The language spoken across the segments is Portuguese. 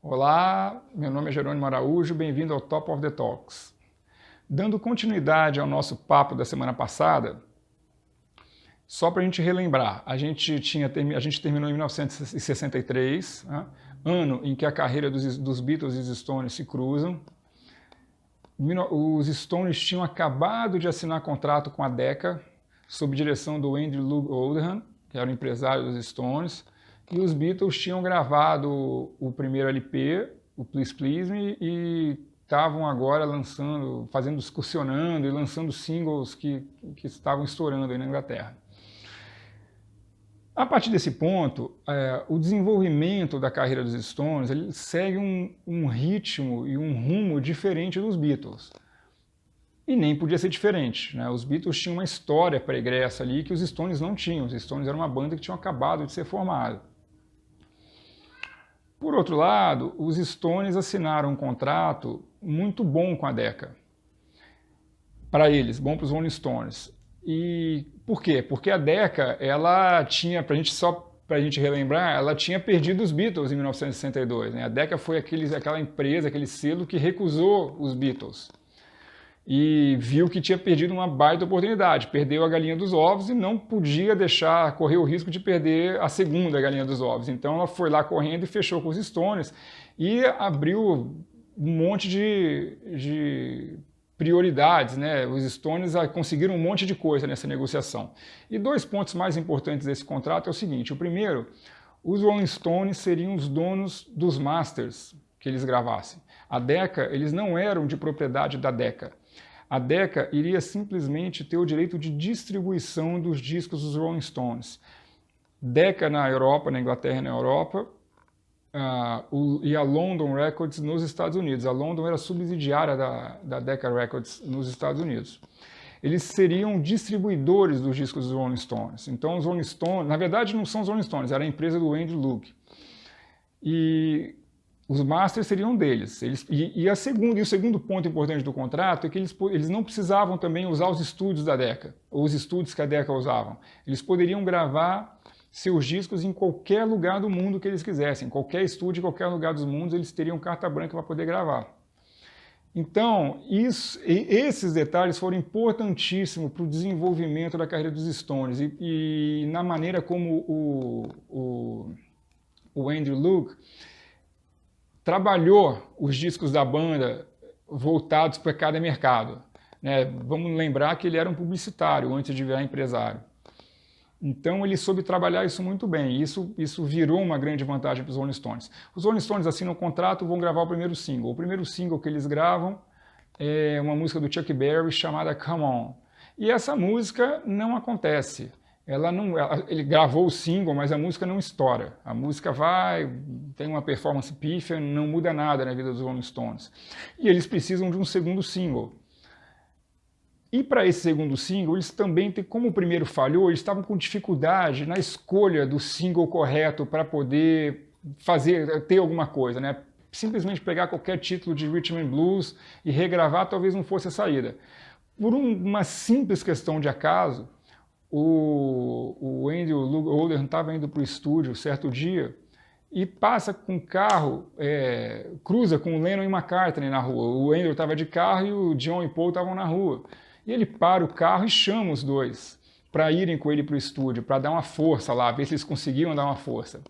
Olá, meu nome é Jerônimo Araújo, bem-vindo ao Top of the Talks. Dando continuidade ao nosso papo da semana passada, só para a gente relembrar, a gente terminou em 1963, né, ano em que a carreira dos Beatles e dos Stones se cruzam. Os Stones tinham acabado de assinar contrato com a Decca, sob direção do Andrew Loog Oldham, que era o empresário dos Stones, e os Beatles tinham gravado o primeiro LP, o Please Please Me, e estavam agora excursionando e lançando singles que estavam estourando aí na Inglaterra. A partir desse ponto, o desenvolvimento da carreira dos Stones ele segue um ritmo e um rumo diferente dos Beatles. E nem podia ser diferente, né? Os Beatles tinham uma história pregressa ali que os Stones não tinham. Os Stones eram uma banda que tinham acabado de ser formada. Por outro lado, os Stones assinaram um contrato muito bom com a Decca. Para eles, bom para os Rolling Stones. E por quê? Porque a Decca, ela tinha, para a gente relembrar, ela tinha perdido os Beatles em 1962. Né? A Decca foi aquela empresa, aquele selo que recusou os Beatles. E viu que tinha perdido uma baita oportunidade, perdeu a galinha dos ovos e não podia correr o risco de perder a segunda galinha dos ovos. Então ela foi lá correndo e fechou com os Stones e abriu um monte de prioridades, né? Os Stones conseguiram um monte de coisa nessa negociação. E dois pontos mais importantes desse contrato é o seguinte: o primeiro, os Rolling Stones seriam os donos dos masters que eles gravassem. A Decca, eles não eram de propriedade da Decca. A Decca iria simplesmente ter o direito de distribuição dos discos dos Rolling Stones. Decca na Europa, na Inglaterra e na Europa, e a London Records nos Estados Unidos. A London era subsidiária da Decca Records nos Estados Unidos. Eles seriam distribuidores dos discos dos Rolling Stones. Então os Rolling Stones, na verdade não são os Rolling Stones, era a empresa do Andrew Loog. E os masters seriam deles. O segundo ponto importante do contrato é que eles não precisavam também usar os estúdios da Decca, ou os estúdios que a Decca usavam. Eles poderiam gravar seus discos em qualquer lugar do mundo que eles quisessem. Qualquer estúdio, em qualquer lugar dos mundos, eles teriam carta branca para poder gravar. Então, esses detalhes foram importantíssimos para o desenvolvimento da carreira dos Stones e na maneira como o Andrew Loog trabalhou os discos da banda voltados para cada mercado. Né? Vamos lembrar que ele era um publicitário antes de virar empresário. Então ele soube trabalhar isso muito bem. Isso virou uma grande vantagem para os Rolling Stones. Os Rolling Stones assinam um contrato, vão gravar o primeiro single. O primeiro single que eles gravam é uma música do Chuck Berry chamada Come On. E essa música não acontece. Ele gravou o single, mas a música não estoura. A música tem uma performance pífia, não muda nada na vida dos Rolling Stones. E eles precisam de um segundo single. E para esse segundo single, eles também, como o primeiro falhou, eles estavam com dificuldade na escolha do single correto para poder ter alguma coisa, né? Simplesmente pegar qualquer título de Rhythm and Blues e regravar talvez não fosse a saída. Por uma simples questão de acaso, o Andrew Loog Oldham estava indo para o estúdio certo dia e passa com o carro, cruza com o Lennon e McCartney na rua. O Andrew estava de carro e o John e Paul estavam na rua. E ele para o carro e chama os dois para irem com ele para o estúdio, para dar uma força lá, ver se eles conseguiam dar uma força.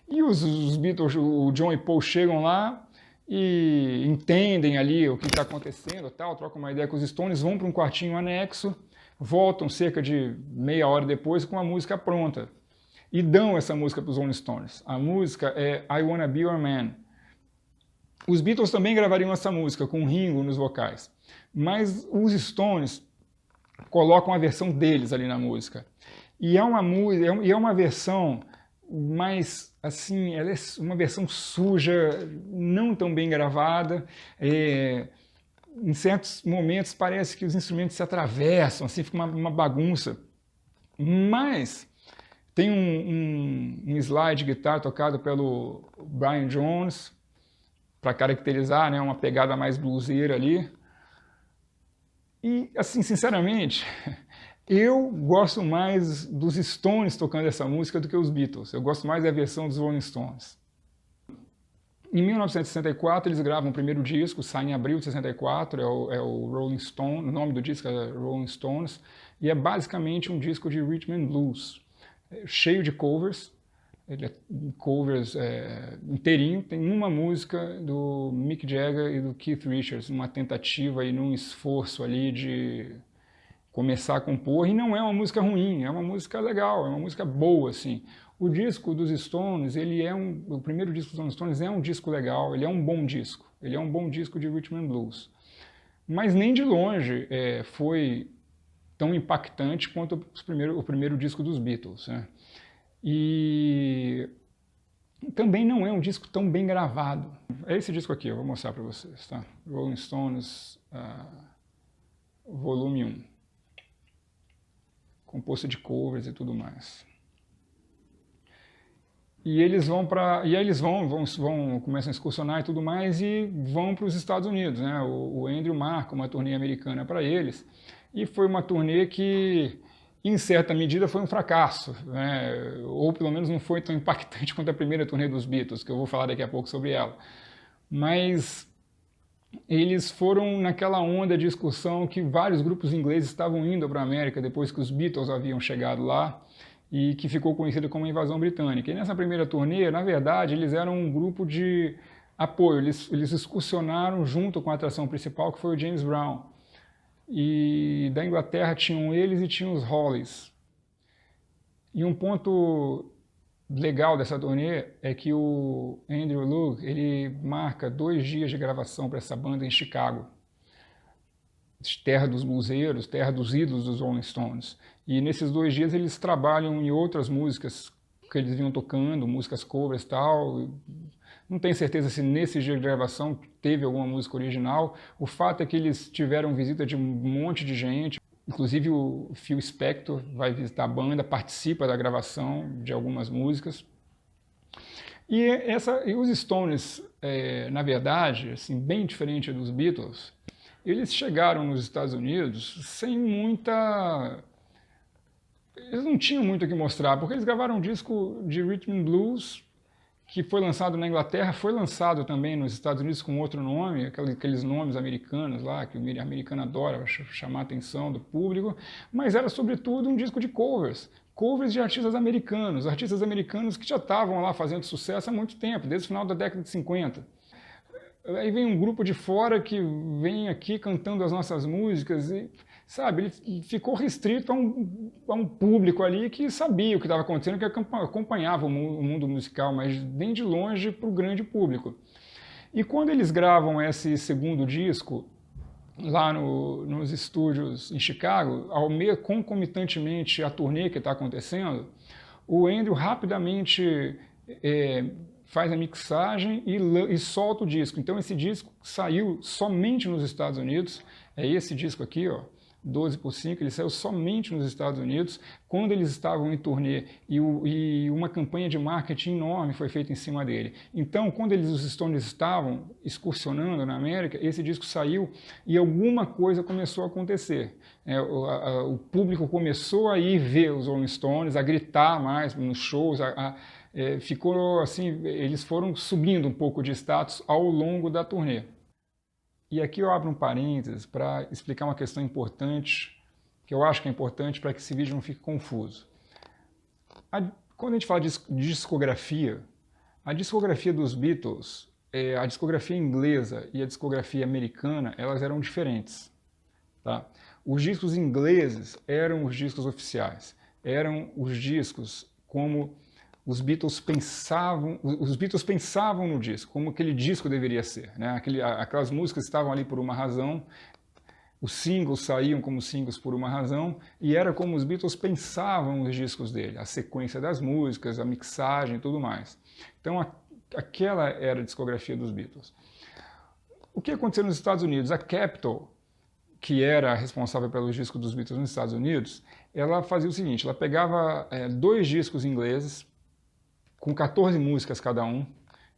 E os Beatles, o John e Paul chegam lá e entendem ali o que está acontecendo, trocam uma ideia com os Stones, vão para um quartinho anexo, voltam cerca de meia hora depois com a música pronta e dão essa música para os Rolling Stones. A música é I Wanna Be Your Man. Os Beatles também gravariam essa música com o Ringo nos vocais, mas os Stones colocam a versão deles ali na música. E é uma versão mais assim, ela é uma versão suja, não tão bem gravada. Em certos momentos parece que os instrumentos se atravessam, assim, fica uma bagunça. Mas tem um slide de guitarra tocado pelo Brian Jones, para caracterizar, né, uma pegada mais bluseira ali. E, assim, sinceramente, eu gosto mais dos Stones tocando essa música do que os Beatles. Eu gosto mais da versão dos Rolling Stones. Em 1964 eles gravam o primeiro disco, sai em abril de 64, é o Rolling Stone, o nome do disco é Rolling Stones, e é basicamente um disco de rhythm and blues, cheio de covers, ele é covers inteirinho, tem uma música do Mick Jagger e do Keith Richards, uma tentativa e num esforço ali de começar a compor, e não é uma música ruim, é uma música legal, é uma música boa, assim. O disco dos Stones, o primeiro disco dos Stones é um disco legal, ele é um bom disco de rhythm and blues. Mas nem de longe foi tão impactante quanto o primeiro disco dos Beatles, né? E também não é um disco tão bem gravado. É esse disco aqui, eu vou mostrar para vocês, tá? Rolling Stones, volume 1. Composto de covers e tudo mais. E eles começam a excursionar e tudo mais e vão para os Estados Unidos, né? O Andrew marca uma turnê americana para eles e foi uma turnê que, em certa medida, foi um fracasso, né? Ou pelo menos não foi tão impactante quanto a primeira turnê dos Beatles, que eu vou falar daqui a pouco sobre ela. Mas eles foram naquela onda de excursão que vários grupos ingleses estavam indo para a América depois que os Beatles haviam chegado lá, e que ficou conhecida como a invasão britânica. E nessa primeira turnê, na verdade, eles eram um grupo de apoio, eles excursionaram junto com a atração principal, que foi o James Brown. E da Inglaterra tinham eles e tinham os Hollies. E um ponto legal dessa turnê é que o Andrew Loog, ele marca 2 dias de gravação para essa banda em Chicago, terra dos bluseiros, terra dos ídolos dos Rolling Stones. E nesses 2 dias eles trabalham em outras músicas que eles vinham tocando, músicas covers e tal. Não tenho certeza se nesse dia de gravação teve alguma música original. O fato é que eles tiveram visita de um monte de gente, inclusive o Phil Spector vai visitar a banda, participa da gravação de algumas músicas. E os Stones, na verdade, assim, bem diferente dos Beatles, eles chegaram nos Estados Unidos sem muita... Eles não tinham muito o que mostrar, porque eles gravaram um disco de rhythm and blues que foi lançado na Inglaterra, foi lançado também nos Estados Unidos com outro nome, aqueles nomes americanos lá, que o americano adora chamar a atenção do público, mas era sobretudo um disco de covers de artistas americanos que já estavam lá fazendo sucesso há muito tempo, desde o final da década de 50. Aí vem um grupo de fora que vem aqui cantando as nossas músicas e, sabe, ele ficou restrito a um público ali que sabia o que estava acontecendo, que acompanhava o mundo musical, mas nem de longe para o grande público. E quando eles gravam esse segundo disco, lá nos estúdios em Chicago, concomitantemente à turnê que está acontecendo, o Andrew rapidamente faz a mixagem e solta o disco. Então esse disco saiu somente nos Estados Unidos, é esse disco aqui, ó, 12x5, ele saiu somente nos Estados Unidos, quando eles estavam em turnê, e uma campanha de marketing enorme foi feita em cima dele. Então, quando os Stones estavam excursionando na América, esse disco saiu e alguma coisa começou a acontecer. O público começou a ir ver os Rolling Stones, a gritar mais nos shows, ficou assim, eles foram subindo um pouco de status ao longo da turnê. E aqui eu abro um parênteses para explicar uma questão importante, que eu acho que é importante para que esse vídeo não fique confuso. Quando a gente fala de discografia, a discografia dos Beatles, a discografia inglesa e a discografia americana, elas eram diferentes. Tá? Os discos ingleses eram os discos oficiais, eram os discos como os Beatles pensavam no disco, como aquele disco deveria ser, né? Aquelas músicas estavam ali por uma razão, os singles saíam como singles por uma razão, e era como os Beatles pensavam os discos dele, a sequência das músicas, a mixagem e tudo mais. Então aquela era a discografia dos Beatles. O que aconteceu nos Estados Unidos? A Capitol, que era responsável pelos discos dos Beatles nos Estados Unidos, ela fazia o seguinte, ela pegava 2 discos ingleses, com 14 músicas cada um,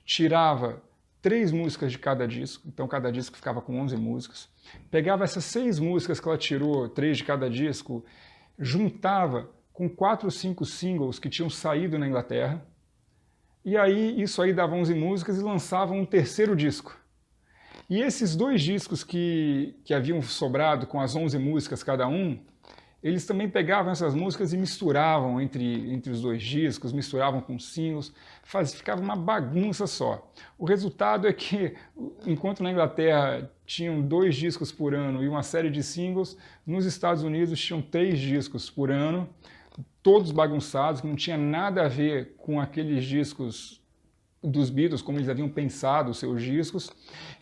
tirava 3 músicas de cada disco, então cada disco ficava com 11 músicas, pegava essas 6 músicas que ela tirou, 3 de cada disco, juntava com 4 ou 5 singles que tinham saído na Inglaterra E aí, isso aí dava 11 músicas e lançavam um terceiro disco. E esses 2 discos que haviam sobrado com as 11 músicas cada um, eles também pegavam essas músicas e misturavam entre os 2 discos, misturavam com singles, ficava uma bagunça só. O resultado é que, enquanto na Inglaterra tinham 2 discos por ano e uma série de singles, nos Estados Unidos tinham 3 discos por ano, todos bagunçados, que não tinha nada a ver com aqueles discos dos Beatles, como eles haviam pensado os seus discos.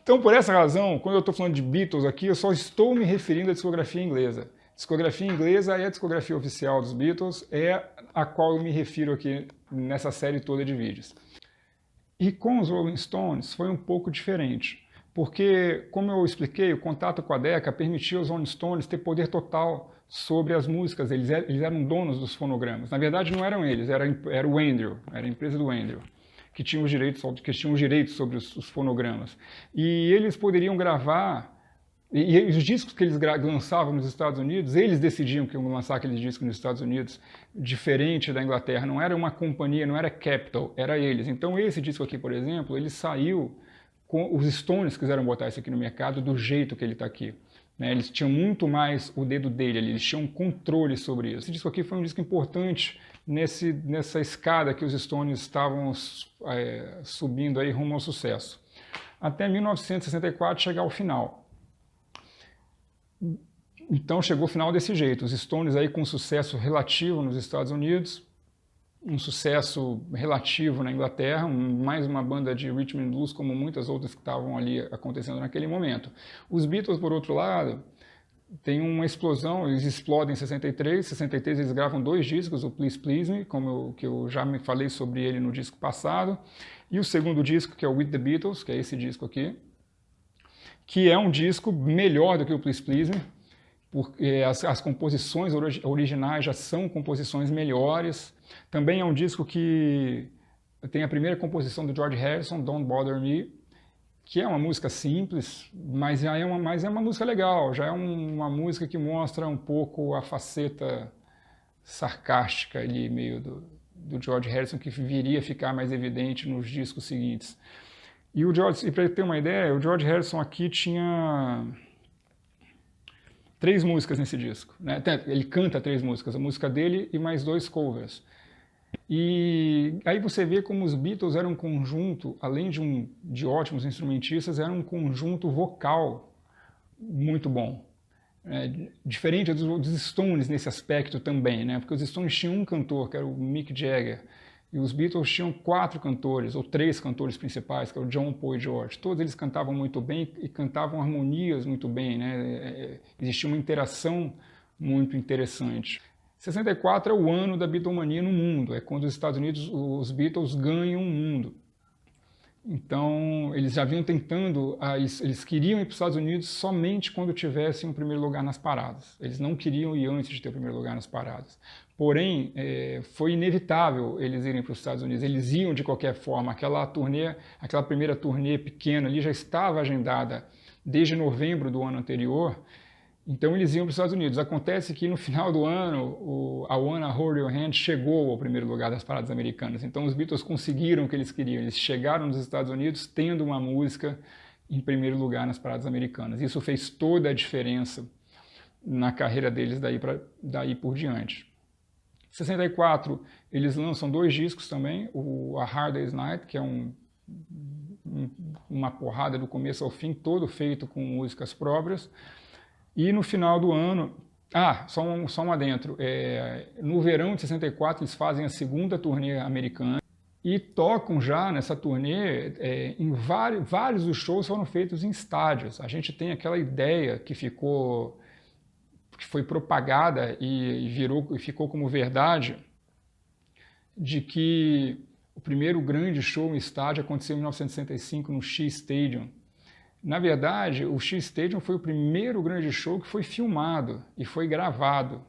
Então, por essa razão, quando eu estou falando de Beatles aqui, eu só estou me referindo à discografia inglesa. Discografia inglesa é a discografia oficial dos Beatles, é a qual eu me refiro aqui nessa série toda de vídeos. E com os Rolling Stones foi um pouco diferente, porque, como eu expliquei, o contato com a Decca permitiu aos Rolling Stones ter poder total sobre as músicas, eles eram donos dos fonogramas. Na verdade, não eram eles, era o Andrew, era a empresa do Andrew, que tinha os direitos sobre os fonogramas. E eles poderiam gravar. E os discos que eles lançavam nos Estados Unidos, eles decidiam que iam lançar aqueles discos nos Estados Unidos, diferente da Inglaterra. Não era uma companhia, não era Capitol, era eles. Então esse disco aqui, por exemplo, ele saiu com os Stones quiseram botar isso aqui no mercado do jeito que ele está aqui. Eles tinham muito mais o dedo dele, eles tinham controle sobre isso. Esse disco aqui foi um disco importante nessa escada que os Stones estavam subindo aí rumo ao sucesso. Até 1964 chegar ao final. Então chegou o final desse jeito, os Stones aí com sucesso relativo nos Estados Unidos, um sucesso relativo na Inglaterra, mais uma banda de rhythm and blues como muitas outras que estavam ali acontecendo naquele momento. Os Beatles, por outro lado, tem uma explosão, eles explodem em 63 eles gravam 2 discos, o Please Please Me, que eu já me falei sobre ele no disco passado, e o segundo disco, que é o With the Beatles, que é esse disco aqui, que é um disco melhor do que o Please Please Me, porque as composições originais já são composições melhores. Também é um disco que tem a primeira composição do George Harrison, Don't Bother Me, que é uma música simples, mas é uma música legal, já é uma música que mostra um pouco a faceta sarcástica ali, meio do George Harrison, que viria a ficar mais evidente nos discos seguintes. E para ter uma ideia, o George Harrison aqui tinha 3 músicas nesse disco, né? Ele canta 3 músicas, a música dele e mais 2 covers. E aí você vê como os Beatles eram um conjunto, além de ótimos instrumentistas, era um conjunto vocal muito bom. Diferente dos Stones nesse aspecto também, né? Porque os Stones tinham um cantor, que era o Mick Jagger, e os Beatles tinham 4 cantores, ou 3 cantores principais, que é o John, Paul e George. Todos eles cantavam muito bem e cantavam harmonias muito bem, né? Existia uma interação muito interessante. 64 é o ano da Beatlemania no mundo, é quando os Estados Unidos, os Beatles ganham o mundo. Então, eles já vinham tentando, eles queriam ir para os Estados Unidos somente quando tivessem o primeiro lugar nas paradas. Eles não queriam ir antes de ter o primeiro lugar nas paradas. Porém, foi inevitável eles irem para os Estados Unidos. Eles iam de qualquer forma. Aquela primeira turnê pequena ali já estava agendada desde novembro do ano anterior. Então eles iam para os Estados Unidos. Acontece que no final do ano, a Wanna Hold Your Hand chegou ao primeiro lugar das paradas americanas. Então os Beatles conseguiram o que eles queriam. Eles chegaram nos Estados Unidos tendo uma música em primeiro lugar nas paradas americanas. Isso fez toda a diferença na carreira deles daí por diante. Em 64, eles lançam 2 discos também, o A Hard Day's Night, que é uma porrada do começo ao fim, todo feito com músicas próprias. E no final do ano, só um adentro, no verão de 64 eles fazem a segunda turnê americana e tocam já nessa turnê, em vários dos shows foram feitos em estádios. A gente tem aquela ideia que foi propagada e ficou como verdade, de que o primeiro grande show em estádio aconteceu em 1965 no Shea Stadium. Na verdade, o Shea Stadium foi o primeiro grande show que foi filmado e foi gravado.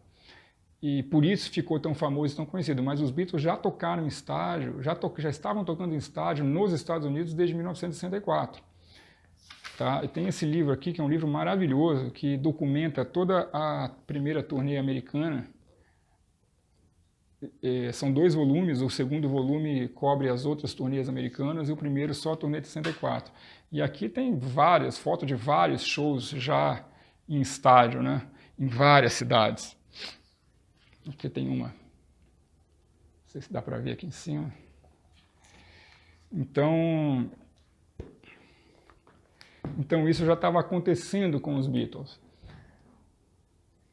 E por isso ficou tão famoso e tão conhecido. Mas os Beatles já tocaram em estádio, já estavam tocando em estádio nos Estados Unidos desde 1964. Tá? E tem esse livro aqui, que é um livro maravilhoso, que documenta toda a primeira turnê americana. são 2 volumes, o segundo volume cobre as outras turnês americanas e o primeiro só a turnê de 64. E aqui tem várias fotos de vários shows já em estádio, né? Em várias cidades. Aqui tem uma, não sei se dá para ver aqui em cima. Então isso já estava acontecendo com os Beatles.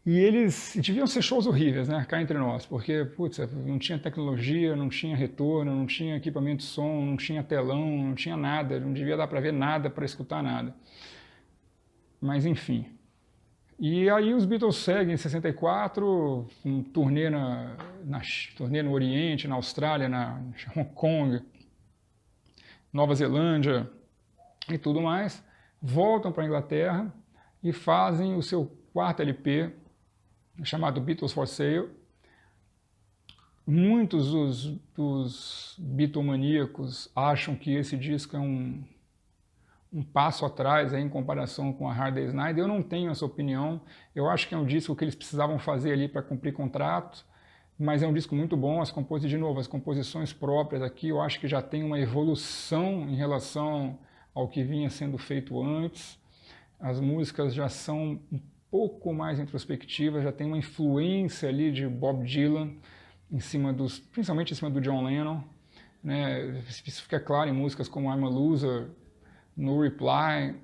E eles deviam ser shows horríveis, né, cá entre nós, porque, putz, não tinha tecnologia, não tinha retorno, não tinha equipamento de som, não tinha telão, não tinha nada, não devia dar para ver nada, para escutar nada. Mas, enfim. E aí os Beatles seguem em 64, um turnê no Oriente, na Austrália, na Hong Kong, Nova Zelândia e tudo mais, voltam para a Inglaterra e fazem o seu quarto LP, chamado Beatles for Sale. Muitos dos Beatlemaníacos acham que esse disco é um passo atrás aí, em comparação com a Hard Day's Night. Eu não tenho essa opinião. Eu acho que é um disco que eles precisavam fazer ali para cumprir contrato, mas é um disco muito bom. As composições próprias aqui, eu acho que já tem uma evolução em relação ao que vinha sendo feito antes. As músicas já são um pouco mais introspectiva, já tem uma influência ali de Bob Dylan, principalmente em cima do John Lennon, né? Isso fica claro em músicas como I'm a Loser, No Reply,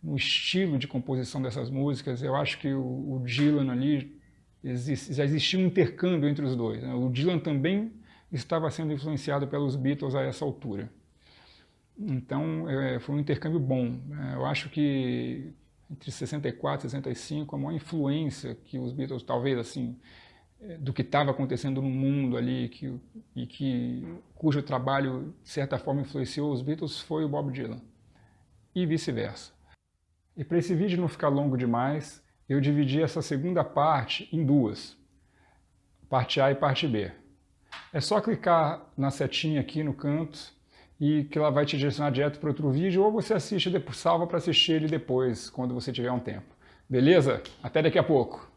no estilo de composição dessas músicas. Eu acho que o Dylan ali, já existia um intercâmbio entre os dois, né? O Dylan também estava sendo influenciado pelos Beatles a essa altura. Então, foi um intercâmbio bom. Eu acho que entre 64 e 65, a maior influência que os Beatles, talvez assim, do que estava acontecendo no mundo ali, cujo trabalho, de certa forma, influenciou os Beatles, foi o Bob Dylan. E vice-versa. E para esse vídeo não ficar longo demais, eu dividi essa segunda parte em duas, parte A e parte B. É só clicar na setinha aqui no canto e que ela vai te direcionar direto para outro vídeo, ou você assiste, salva para assistir ele depois, quando você tiver um tempo. Beleza? Até daqui a pouco!